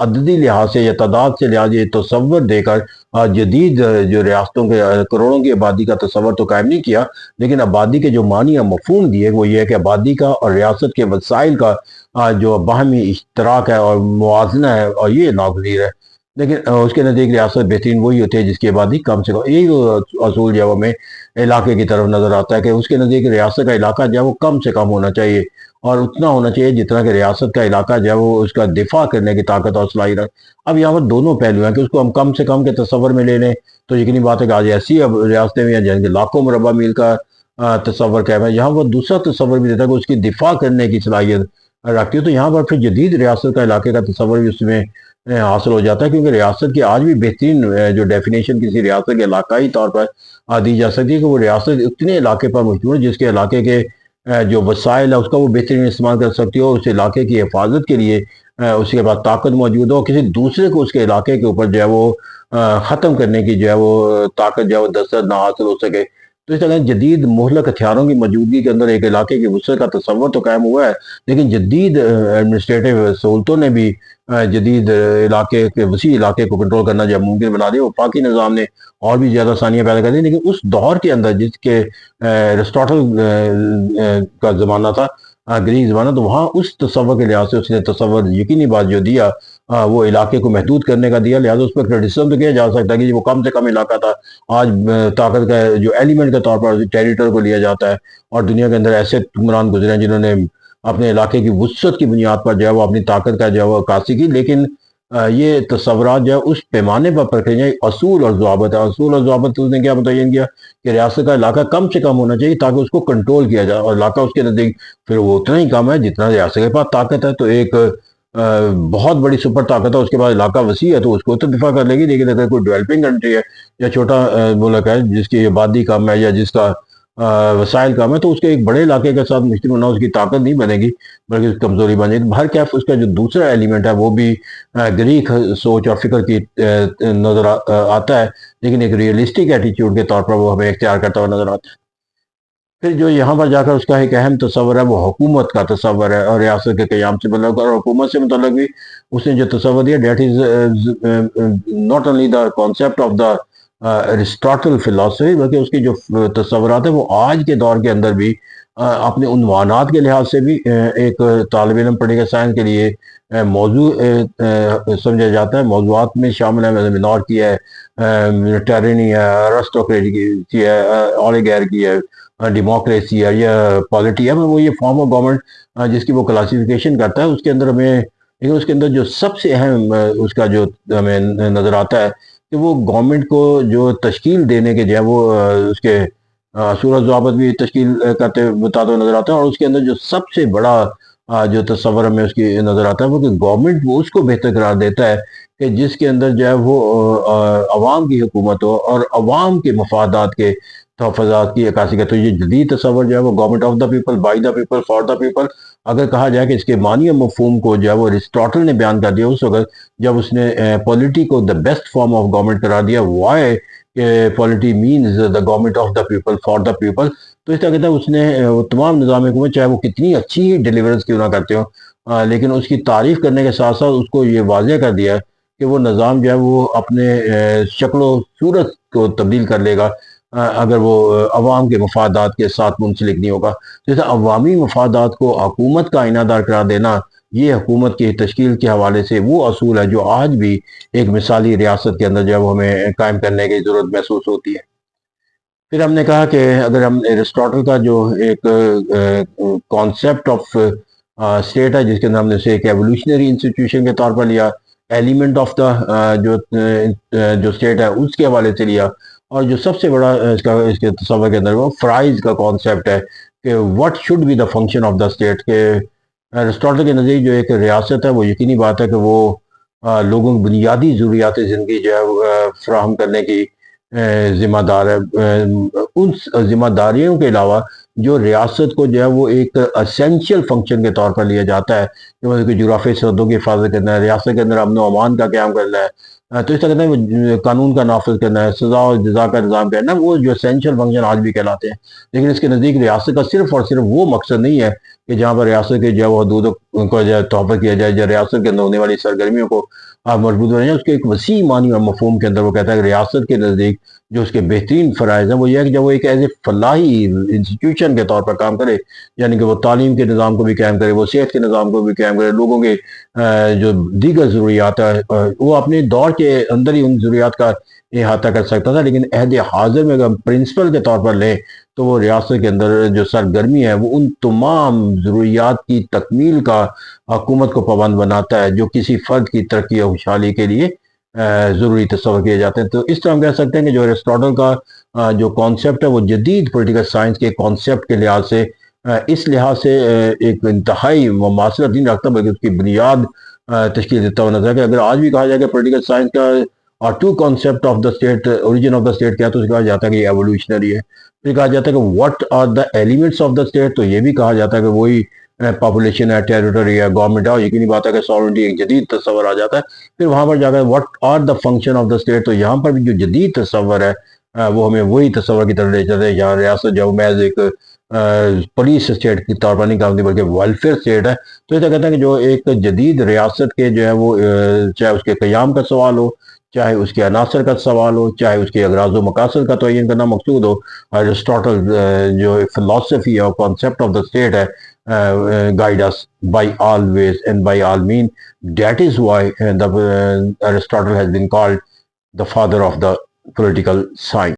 عددی لحاظ سے یا تعداد سے لحاظ یہ تصور دے کر جدید جو ریاستوں کے کروڑوں کی آبادی کا تصور تو قائم نہیں کیا، لیکن آبادی کے جو معنی یا مفہوم دیے وہ یہ ہے کہ آبادی کا اور ریاست کے وسائل کا جو باہمی اشتراک ہے اور موازنہ ہے، اور یہ ناگزیر ہے۔ لیکن اس کے نزدیک ریاست بہترین وہی ہوتی ہے جس کی آبادی کم سے کم، یہی اصول جو ہے وہ ہمیں علاقے کی طرف نظر آتا ہے کہ اس کے نزدیک ریاست کا علاقہ جو ہے وہ کم سے کم ہونا چاہیے، اور اتنا ہونا چاہیے جتنا کہ ریاست کا علاقہ جو ہے وہ اس کا دفاع کرنے کی طاقت اور صلاحیت۔ اب یہاں پر دونوں پہلو ہیں کہ اس کو ہم کم سے کم کے تصور میں لے لیں تو یقینی بات ہے کہ آج ایسی اب ریاستیں بھی ہیں جن کے لاکھوں مربع میل کا تصور قائم ہے، یہاں پر دوسرا تصور بھی دیتا ہے کہ اس کی دفاع کرنے کی صلاحیت رکھتی ہے، تو یہاں پر پھر جدید ریاست کا علاقے کا تصور بھی اس میں حاصل ہو جاتا ہے، کیونکہ ریاست کی آج بھی بہترین جو ڈیفینیشن کسی ریاست کے علاقائی طور پر دی جا سکتی ہے کہ وہ ریاست اتنے علاقے پر مشتمل ہے جس کے علاقے کے جو وسائل ہے اس کا وہ بہترین استعمال کر سکتی ہو، اس علاقے کی حفاظت کے لیے اس کے بعد طاقت موجود ہو، کسی دوسرے کو اس کے علاقے کے اوپر جو ہے وہ ختم کرنے کی جو ہے وہ طاقت جو ہے وہ دسترس نہ حاصل ہو سکے۔ تو اس طرح جدید مہلک ہتھیاروں کی موجودگی کے اندر ایک علاقے کی وسعت کا تصور تو قائم ہوا ہے، لیکن جدید ایڈمنسٹریٹو سہولتوں نے بھی جدید علاقے کے وسیع علاقے کو کنٹرول کرنا جب ممکن بنا دیا۔ وفاقی نظام نے اور بھی زیادہ آسانیاں پیدا کر دی، لیکن اس دور کے اندر جس کے ایرسٹاٹل کا زمانہ تھا، گریک زمانہ، تو وہاں اس تصور کے لحاظ سے اس نے تصور یقینی بات جو دیا وہ علاقے کو محدود کرنے کا دیا، لہٰذا اس پر کرٹیسزم تو کیا جا سکتا ہے کہ وہ کم سے کم علاقہ تھا۔ آج طاقت کا جو ایلیمنٹ کے طور پر ٹیریٹر کو لیا جاتا ہے، اور دنیا کے اندر ایسے حکمران گزرے ہیں جنہوں نے اپنے علاقے کی وسعت کی بنیاد پر جو ہے وہ اپنی طاقت کا جو ہے وہ عکاسی کی، لیکن یہ تصورات جو ہے اس پیمانے پر پرکھے جائیں، اصول اور ضوابط ہے۔ اصول اور ضوابط اس نے کیا متعین کیا کہ ریاست کا علاقہ کم سے کم ہونا چاہیے تاکہ اس کو کنٹرول کیا جائے، اور علاقہ اس کے نزدیک پھر وہ اتنا ہی کم ہے جتنا ریاست کے پاس طاقت ہے۔ تو ایک بہت بڑی سپر طاقت ہے، اس کے بعد علاقہ وسیع ہے تو اس کو تو دفاع کر لے گی، لیکن اگر کوئی ڈیولپنگ کنٹری ہے یا چھوٹا ملک ہے جس کی آبادی کم ہے یا جس کا وسائل کم ہے، تو اس کے ایک بڑے علاقے کے ساتھ مشترک ہونا اس کی طاقت نہیں بنے گی بلکہ اس کی کمزوری بنے گی۔ ہر کیف اس کا جو دوسرا ایلیمنٹ ہے وہ بھی گریک سوچ اور فکر کی نظر آتا ہے، لیکن ایک ریئلسٹک ایٹیچیوڈ کے طور پر وہ ہمیں اختیار کرتا ہوا نظر آتا ہے۔ پھر جو یہاں پر جا کر اس کا ایک اہم تصور ہے وہ حکومت کا تصور ہے، اور ریاست کے قیام سے متعلق اور حکومت سے متعلق بھی اس نے جو تصور دیا، that is not only the concept of the Aristotle philosophy, بلکہ اس کی جو تصورات ہیں وہ آج کے دور کے اندر بھی اپنے عنوانات کے لحاظ سے بھی ایک طالب علم پڑھنے سائنس کے لیے موضوع سمجھا جاتا ہے۔ موضوعات میں شامل ہے منارکی ہے، ٹیرنی ہے، ارسٹوکریسی ہے، اولیگارکی ہے، ڈیموکریسی ہے یا پالیٹی ہے، وہ یہ فارم آف گورنمنٹ جس کی وہ کلاسیفیکیشن کرتا ہے، اس کے اندر ہمیں، لیکن اس کے اندر جو سب سے اہم اس کا جو ہمیں نظر آتا ہے کہ وہ گورنمنٹ کو جو تشکیل دینے کے جو ہے وہ اس کے اصول و ضوابط بھی تشکیل کرتے بتاتے ہوئے نظر آتا ہے، اور اس کے اندر جو سب سے بڑا جو تصور ہمیں اس کی نظر آتا ہے وہ کہ گورنمنٹ وہ اس کو بہتر قرار دیتا ہے کہ جس کے اندر جو ہے وہ عوام کی حکومت ہو اور عوام کے مفادات کے تحفظات کی عکاسی کرتے ہو۔ یہ جدید تصور جو ہے وہ government of the people, by the people, for the people, اگر کہا جائے کہ اس کے معنی و مفہوم کو جو ہے وہ ایرسٹاٹل نے بیان کر دیا اس وقت جب اس نے پولیٹی کو the best form of government قرار دیا، why polity means the government of the people for the people. تو اس طرح کہتا ہے اس نے تمام نظام حکومت چاہے وہ کتنی اچھی ڈیلیورنس کیوں نہ کرتے ہو، لیکن اس کی تعریف کرنے کے ساتھ ساتھ اس کو یہ واضح کر دیا کہ وہ نظام جو ہے وہ اپنے شکل و صورت کو تبدیل کر لے گا اگر وہ عوام کے مفادات کے ساتھ منسلک نہیں ہوگا۔ جیسے عوامی مفادات کو حکومت کا آئینہ دار قرار دینا، یہ حکومت کی تشکیل کے حوالے سے وہ اصول ہے جو آج بھی ایک مثالی ریاست کے اندر جو ہے وہ ہمیں قائم کرنے کی ضرورت محسوس ہوتی ہے۔ پھر ہم نے کہا کہ اگر ہم ایرسٹاٹل کا جو ایک کانسیپٹ آف اسٹیٹ ہے جس کے اندر ہم نے اسے ایک ایولیوشنری انسٹیٹیوشن کے طور پر لیا، ایلیمنٹ آف دا جو اسٹیٹ ہے اس کے حوالے سے لیا، اور جو سب سے بڑا اس کے تصور کے اندر وہ فرائز کا کانسیپٹ ہے کہ what should be the function of the state, کہ ایرسٹاٹل کے نظریے جو ایک ریاست ہے وہ یقینی بات ہے کہ وہ لوگوں کی بنیادی ضروریات زندگی جو ہے فراہم کرنے کی ذمہ دار ہے۔ ان ذمہ داریوں کے علاوہ جو ریاست کو جو ہے وہ ایک اسینشیل فنکشن کے طور پر لیا جاتا ہے کہ جغرافیائی سرحدوں کی حفاظت کرنا ہے، ریاست کے اندر امن و امان کا قیام کرنا ہے، تو اس طرح کہتے ہیں قانون کا نافذ کرنا ہے، سزا و جزا کا نظام کرنا ہے، وہ جو اسینشیل فنکشن آج بھی کہلاتے ہیں۔ لیکن اس کے نزدیک ریاست کا صرف اور صرف وہ مقصد نہیں ہے کہ جہاں پر ریاست کے جو ہے وہ حدود کو جو ہے تحفظ کیا جائے یا ریاست کے اندر ہونے والی سرگرمیوں کو آپ مضبوط بنائیں، اس کے ایک وسیع معنی اور مفہوم کے اندر وہ کہتا ہے کہ ریاست کے نزدیک جو اس کے بہترین فرائض ہیں وہ یہ ہے کہ جب وہ ایک ایز اے فلاحی انسٹیٹیوشن کے طور پر کام کرے، یعنی کہ وہ تعلیم کے نظام کو بھی قائم کرے، وہ صحت کے نظام کو بھی قائم کرے، لوگوں کے جو دیگر ضروریات ہیں وہ اپنے دور کے اندر ہی ان ضروریات کا احاطہ کر سکتا تھا، لیکن عہد حاضر میں اگر ہم پرنسپل کے طور پر لیں تو وہ ریاست کے اندر جو سرگرمی ہے وہ ان تمام ضروریات کی تکمیل کا حکومت کو پابند بناتا ہے جو کسی فرد کی ترقی اور خوشحالی کے لیے ضروری تصور کیے جاتے ہیں۔ تو اس طرح ہم کہہ سکتے ہیں کہ جو ایرسٹاٹل کا جو کانسیپٹ ہے وہ جدید پولیٹیکل سائنس کے کانسیپٹ کے لحاظ سے اس لحاظ سے ایک انتہائی مماثلت نہیں رکھتا، بلکہ اس کی بنیاد تشکیل دیتا ہوا نظر ہے کہ اگر آج بھی کہا جائے کہ پولیٹیکل سائنس کا اور two concept of the state, origin of the state کیا، تو اسے کہا جاتا ہے کہ یہ ایوولوشنری ہے۔ پھر کہا جاتا ہے کہ what are the elements of the state, تو یہ بھی کہا جاتا ہے کہ وہی پاپولیشن ہے، ٹیریٹری ہے، گورنمنٹ ہے، اور یقینی بات ہے کہ ساورنٹی ایک جدید تصور آ جاتا ہے۔ پھر وہاں پر جا کر what are the function of the state, تو یہاں پر بھی جو جدید تصور ہے وہ ہمیں وہی تصور کی طرف لے جاتے ہیں۔ یہاں ریاست جو محض ایک پولیس اسٹیٹ کی طور پر نہیں کام دی بلکہ ویلفیئر اسٹیٹ ہے۔ تو یہ کہتے ہیں کہ جو ایک جدید ریاست کے جو ہے وہ چاہے اس کے قیام کا سوال ہو، چاہے اس کے عناصر کا سوال ہو، چاہے اس کے اغراض و مقاصد کا تعین کرنا مقصود ہو، ایرسٹاٹل جو فلسفی ہے اور کانسیپٹ آف دا اسٹیٹ ہے guide us by all ways and by all means. That is why Aristotle has been called the father of the political science.